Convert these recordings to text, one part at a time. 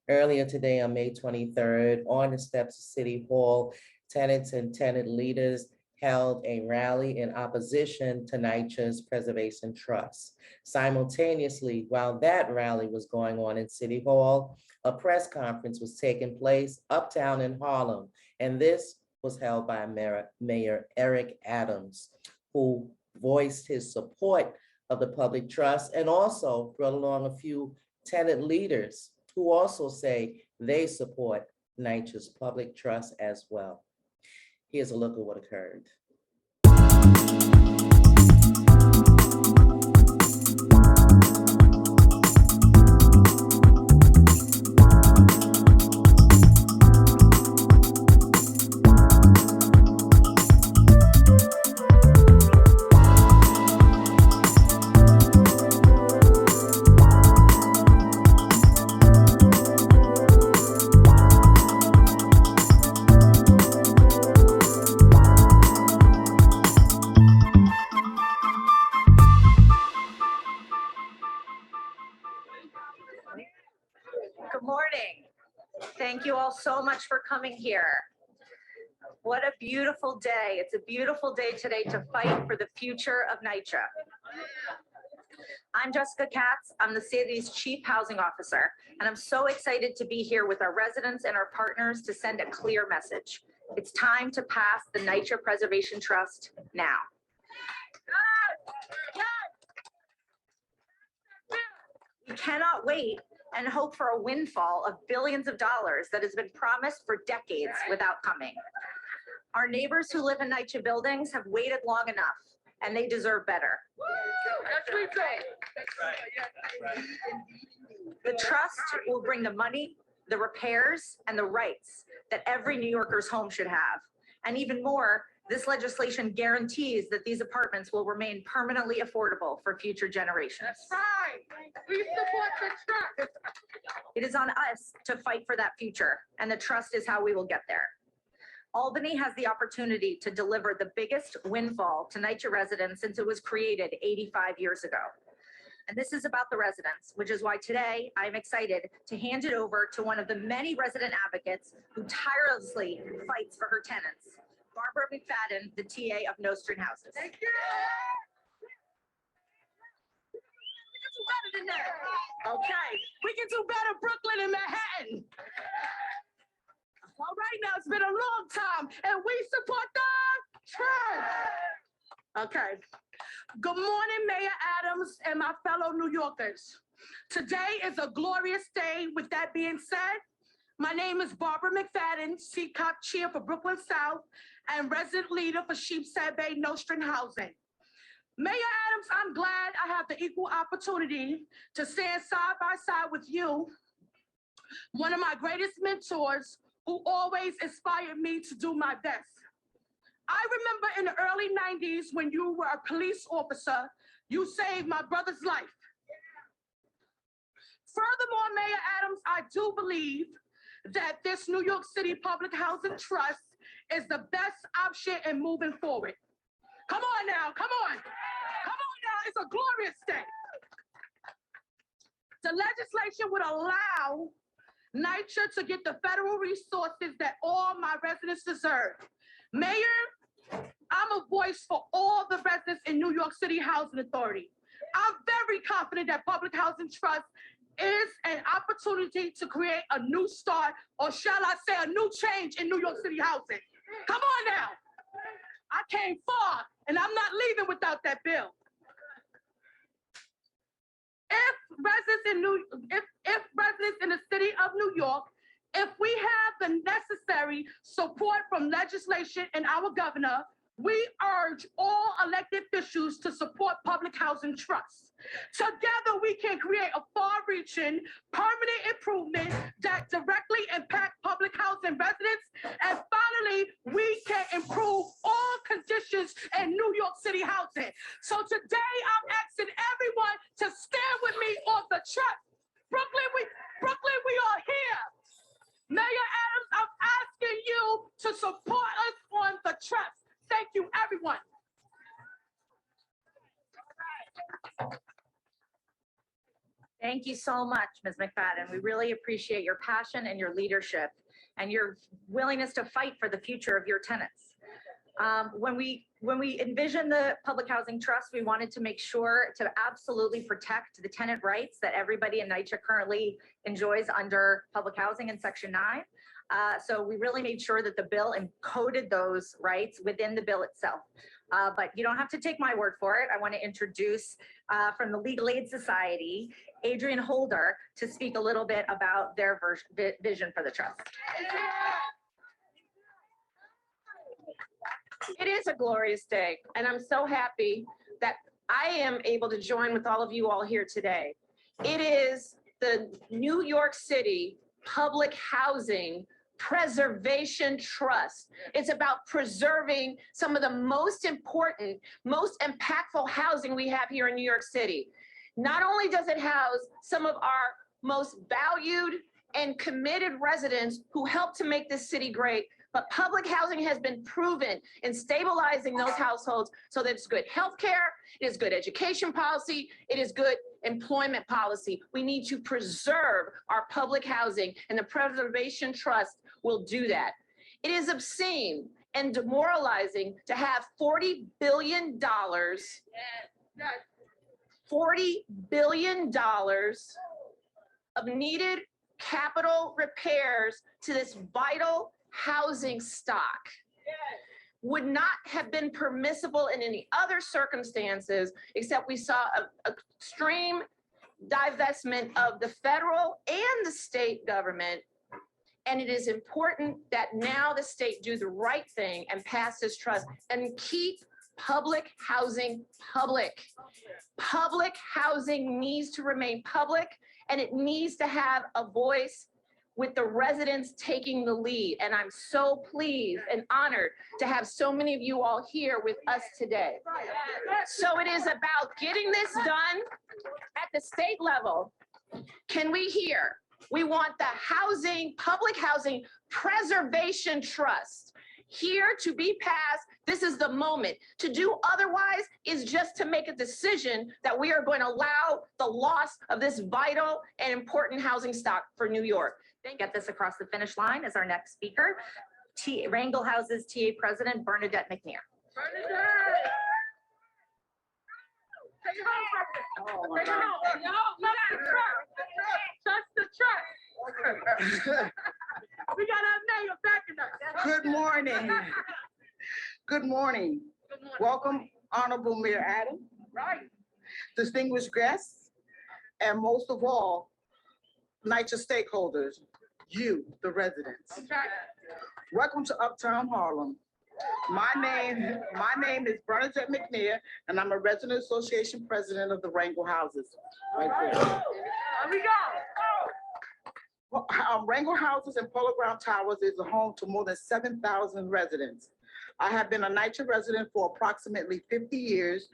Earlier today on May 23rd, on the steps of City Hall, tenants and tenant leaders held a rally in opposition to Nycha'S Preservation Trust. Simultaneously, while that rally was going on in City Hall, a press conference was taking place uptown in Harlem, and this was held by Mayor Eric Adams, who voiced his support of the public trust and also brought along a few tenant leaders who also say they support Nycha'S public trust as well. Here's a look at what occurred. Good morning. Thank you all so much for coming here. What a beautiful day. It's a beautiful day today to fight for the future of NYCHA. I'm Jessica Katz. I'm the city's Chief Housing Officer, and I'm so excited to be here with our residents and our partners to send a clear message. It's time to pass the NYCHA Preservation Trust now. We cannot wait and hope for a windfall of billions of dollars that has been promised for decades without coming. Our neighbors who live in NYCHA buildings have waited long enough, and they deserve better. The trust will bring the money, the repairs, and the rights that every New Yorker's home should have. And even more, this legislation guarantees that these apartments will remain permanently affordable for future generations. That's right. We support the trust. It is on us to fight for that future, and the trust is how we will get there. Albany has the opportunity to deliver the biggest windfall to NYCHA residents since it was created 85 years ago. And this is about the residents, which is why today I'm excited to hand it over to one of the many resident advocates who tirelessly fights for her tenants, Barbara McFadden, the TA of Nostrand Houses. Thank you. We can do better than that. Okay, we can do better, Brooklyn and Manhattan. All right, now it's been a long time, and we support the trust. Okay. Good morning, Mayor Adams and my fellow New Yorkers. Today is a glorious day. With that being said, my name is Barbara McFadden, CCOP Chair for Brooklyn South and resident leader for Sheepshead Bay Nostrand Housing. Mayor Adams, I'm glad I have the equal opportunity to stand side by side with you, one of my greatest mentors who always inspired me to do my best. I remember in the early 90s when you were a police officer, you saved my brother's life. Furthermore, Mayor Adams, I do believe that this New York City Public Housing Trust is the best option in moving forward. Come on now, come on. Come on now, it's a glorious day. The legislation would allow NYCHA to get the federal resources that all my residents deserve. Mayor, I'm a voice for all the residents in New York City Housing Authority. I'm very confident that Public Housing Trust is an opportunity to create a new start, or shall I say a new change in New York City housing. Come on now. I came far, and I'm not leaving without that bill. If residents in the city of New York, if we have the necessary support from legislation and our governor, we urge all elected officials to support Public Housing Trusts. Together, we can create a far-reaching, permanent improvement that directly impact public housing residents. And finally, we can improve all conditions in New York City housing. So today, I'm asking everyone to stand with me on the trust. Brooklyn, we are here. Mayor Adams, I'm asking you to support us on the trust. Thank you, everyone. Thank Thank you so much, Ms. McFadden. We really appreciate your passion and your leadership and your willingness to fight for the future of your tenants. When we envisioned the Public Housing Trust, we wanted to make sure to absolutely protect the tenant rights that everybody in NYCHA currently enjoys under public housing in Section 9. So we really made sure that the bill encoded those rights within the bill itself. But you don't have to take my word for it. I want to introduce from the Legal Aid Society, Adrian Holder, to speak a little bit about their vision for the trust. It is a glorious day, and I'm so happy that I am able to join with all of you all here today. It is the New York City Public Housing Preservation Trust. It's about preserving some of the most important, most impactful housing we have here in New York City. Not only does it house some of our most valued and committed residents who help to make this city great, but public housing has been proven in stabilizing those households so that it's good healthcare, it is good education policy, it is good employment policy. We need to preserve our public housing, and the Preservation Trust will do that. It is obscene and demoralizing to have $40 billion, $40 billion of needed capital repairs to this vital housing stock would not have been permissible in any other circumstances, except we saw an extreme divestment of the federal and the state government. And it is important that now the state do the right thing and pass this trust and keep public housing public. Public housing needs to remain public, and it needs to have a voice with the residents taking the lead. And I'm so pleased and honored to have so many of you all here with us today. So it is about getting this done at the state level. Can we hear? We want the Public Housing Preservation Trust here to be passed. This is the moment. To do otherwise is just to make a decision that we are going to allow the loss of this vital and important housing stock for New York. Get this across the finish line as our next speaker, Wrangell House's TA President, Bernadette McNair. Take it home, President. Take it home. Trust the trust. We got our mayor backing us. Good morning. Good morning. Welcome, Honorable Mayor Adam. Right. Distinguished guests, and most of all, NYCHA stakeholders, you, the residents. Okay. Welcome to Uptown Harlem. My name is Bernadette McNair, and I'm a resident association president of the Wrangell Houses. Right there. Here we go. Wrangell Houses and Polo Ground Towers is a home to more than 7,000 residents. I have been a NYCHA resident for approximately 50 years.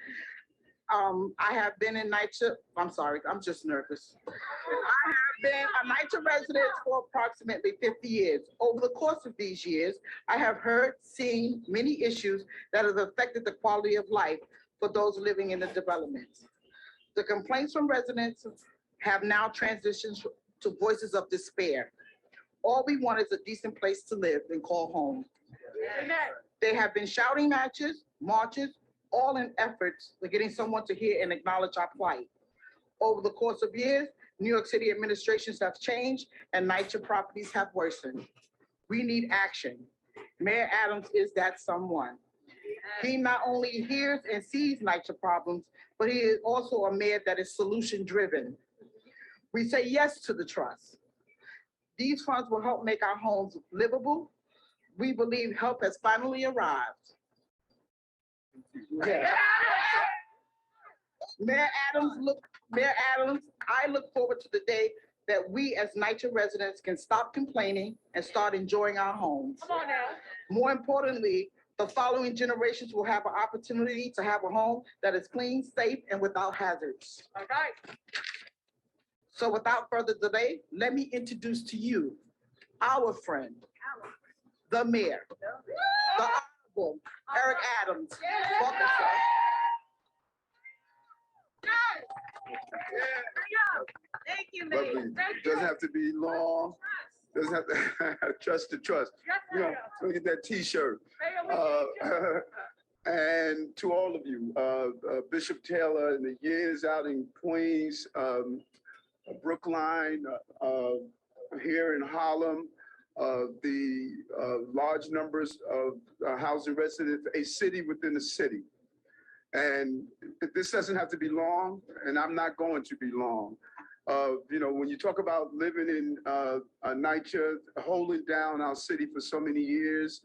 I have been in NYCHA, I'm sorry, I'm just nervous. I have been a NYCHA resident for approximately 50 years. Over the course of these years, I have heard, seen many issues that have affected the quality of life for those living in the development. The complaints from residents have now transitioned to voices of despair. All we want is a decent place to live and call home. They have been shouting matches, marches, all in efforts to getting someone to hear and acknowledge our plight. Over the course of years, New York City administrations have changed and NYCHA properties have worsened. We need action. Mayor Adams is that someone. He not only hears and sees NYCHA problems, but he is also a mayor that is solution-driven. We say yes to the trust. These funds will help make our homes livable. We believe help has finally arrived. Yeah. Mayor Adams, I look forward to the day that we as NYCHA residents can stop complaining and start enjoying our homes. Come on now. More importantly, the following generations will have an opportunity to have a home that is clean, safe, and without hazards. All right. So without further delay, let me introduce to you our friend, the mayor, the Honorable Eric Adams. Welcome, sir. Thank you, Lovely. Lee. Doesn't have to be long. Doesn't have to trust to trust. You know, look at that T-shirt. And to all of you, Bishop Taylor, in the years out in Queens, Brookline, here in Harlem, the large numbers of housing residents, a city within a city. And this doesn't have to be long, and I'm not going to be long. You know, when you talk about living in NYCHA, holding down our city for so many years,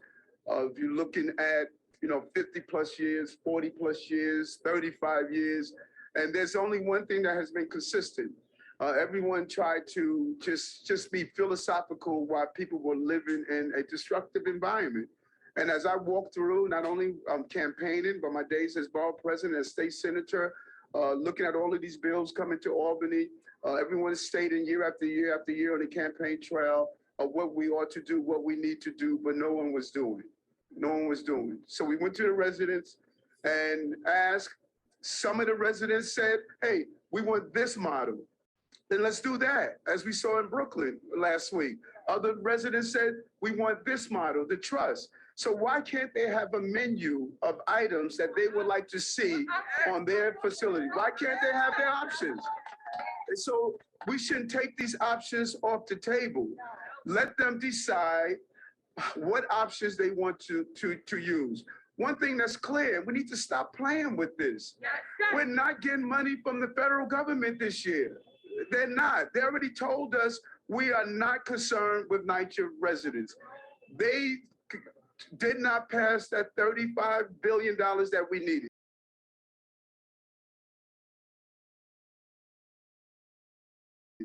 if you're looking at, you know, 50 plus years, 40 plus years, 35 years, and there's only one thing that has been consistent. Everyone tried to just be philosophical while people were living in a destructive environment. And as I walk through, not only campaigning, but my days as borough president, as state senator, looking at all of these bills coming to Albany, everyone is stating year after year after year on the campaign trail of what we ought to do, what we need to do, but no one was doing. No one was doing. So we went to the residents and asked. Some of the residents said, hey, we want this model. Then let's do that, as we saw in Brooklyn last week. Other residents said, we want this model, the trust. So why can't they have a menu of items that they would like to see on their facility? Why can't they have their options? And so we shouldn't take these options off the table. Let them decide what options they want to use. One thing that's clear, we need to stop playing with this. We're not getting money from the federal government this year. They're not. They already told us we are not concerned with NYCHA residents. They did not pass that $35 billion that we needed.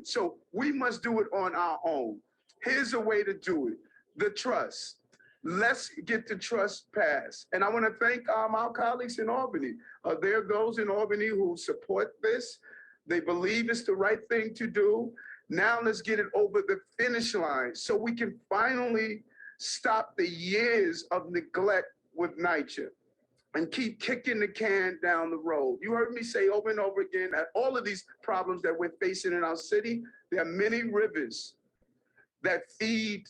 So we must do it on our own. Here's a way to do it. The trust. Let's get the trust passed. And I want to thank our colleagues in Albany. There are those in Albany who support this. They believe it's the right thing to do. Now let's get it over the finish line so we can finally stop the years of neglect with NYCHA and keep kicking the can down the road. You heard me say over and over again that all of these problems that we're facing in our city, there are many rivers that feed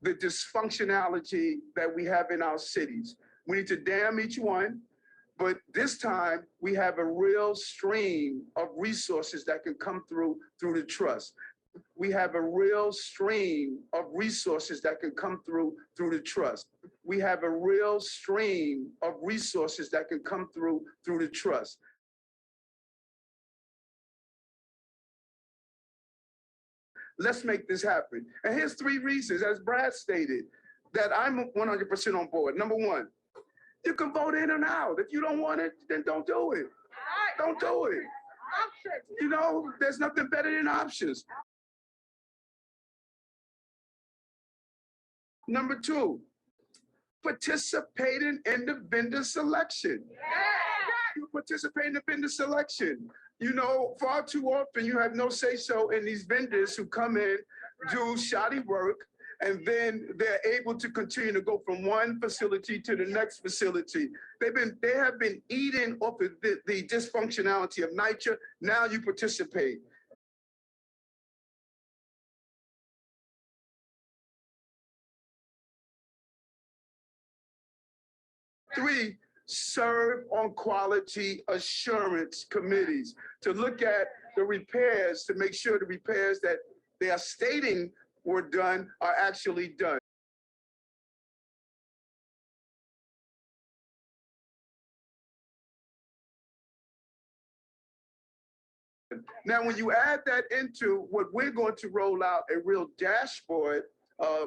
the dysfunctionality that we have in our cities. We need to dam each one, but this time we have a real stream of resources that can come through the trust. We have a real stream of resources that can come through the trust. We have a real stream of resources that can come through the trust. Let's make this happen. And here's 3 reasons, as Brad stated, that I'm 100% on board. Number 1, you can vote in and out. If you don't want it, then don't do it. Don't do it. You know, there's nothing better than options. Number 2, participating in the vendor selection. You participate in the vendor selection. You know, far too often you have no say-so in these vendors who come in, do shoddy work, and then they're able to continue to go from one facility to the next facility. They have been eating off of the dysfunctionality of NYCHA. Now you participate. Three, serve on quality assurance committees to look at the repairs, to make sure the repairs that they are stating were done are actually done. Now, when you add that into what we're going to roll out, a real dashboard,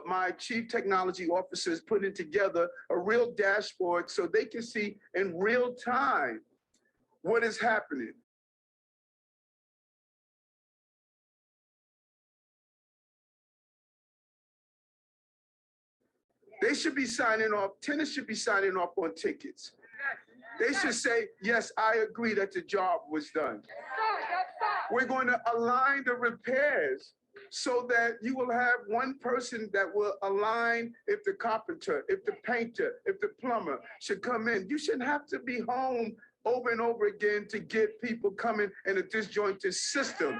my chief technology officer is putting together a real dashboard so they can see in real time what is happening. They should be signing off, tenants should be signing off on tickets. They should say, yes, I agree that the job was done. We're going to align the repairs so that you will have one person that will align if the carpenter, if the painter, if the plumber should come in. You shouldn't have to be home over and over again to get people coming in a disjointed system.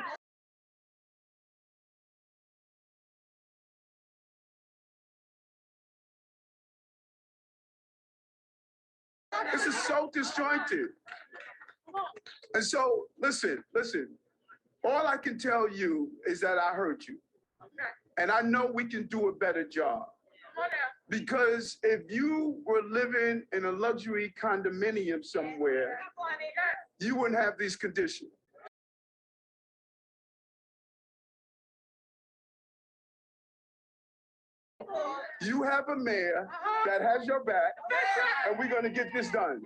This is so disjointed. And so, listen. All I can tell you is that I heard you. And I know we can do a better job. Because if you were living in a luxury condominium somewhere, you wouldn't have these conditions. You have a mayor that has your back, and we're going to get this done.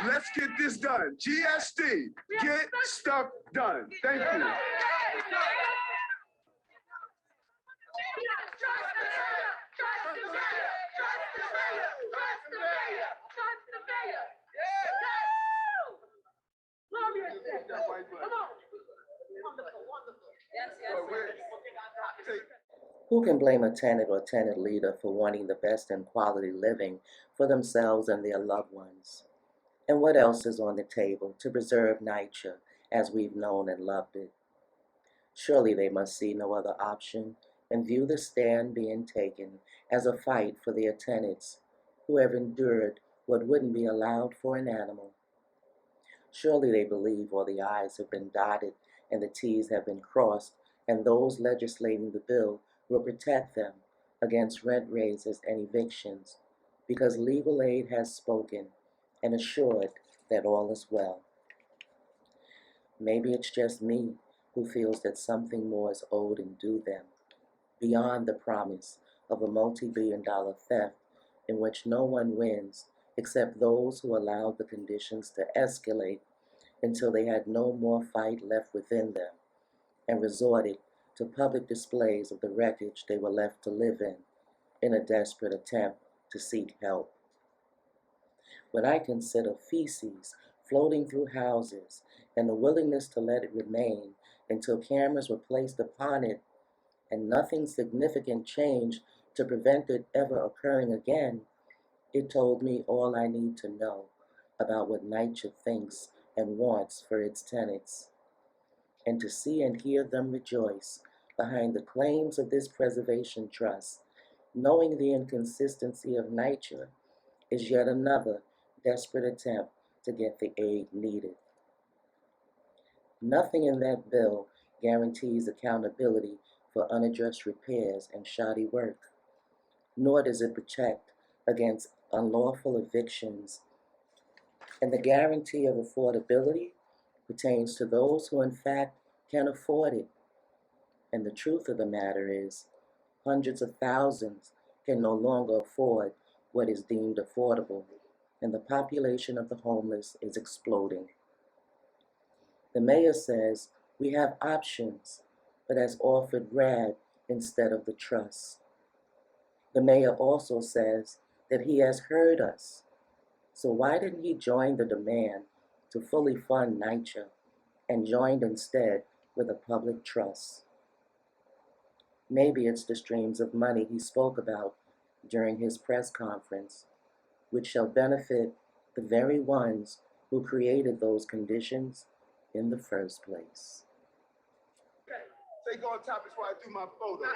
Let's get this done. GSD, get stuff done. Thank you. Who can blame a tenant or tenant leader for wanting the best in quality living for themselves and their loved ones? And what else is on the table to preserve Nycha as we've known and loved it? Surely they must see no other option and view the stand being taken as a fight for their tenants who have endured what wouldn't be allowed for an animal. Surely they believe all the I's have been dotted and the T's have been crossed, and those legislating the bill will protect them against rent raises and evictions, because legal aid has spoken and assured that all is well. Maybe it's just me who feels that something more is owed and due them, beyond the promise of a multi-billion-dollar theft in which no one wins except those who allowed the conditions to escalate until they had no more fight left within them and resorted to public displays of the wreckage they were left to live in a desperate attempt to seek help. When I consider feces floating through houses and the willingness to let it remain until cameras were placed upon it and nothing significant changed to prevent it ever occurring again, it told me all I need to know about what Nycha thinks and wants for its tenants. And to see and hear them rejoice behind the claims of this preservation trust, knowing the inconsistency of Nycha, is yet another desperate attempt to get the aid needed. Nothing in that bill guarantees accountability for unaddressed repairs and shoddy work, nor does it protect against unlawful evictions. And the guarantee of affordability pertains to those who in fact can afford it. And the truth of the matter is, hundreds of thousands can no longer afford what is deemed affordable, and the population of the homeless is exploding. The mayor says we have options, but has offered RAD instead of the trust. The mayor also says that he has heard us. So why didn't he join the demand to fully fund Nycha and joined instead with a public trust? Maybe it's the streams of money he spoke about during his press conference, which shall benefit the very ones who created those conditions in the first place. Take on top before I do my photos.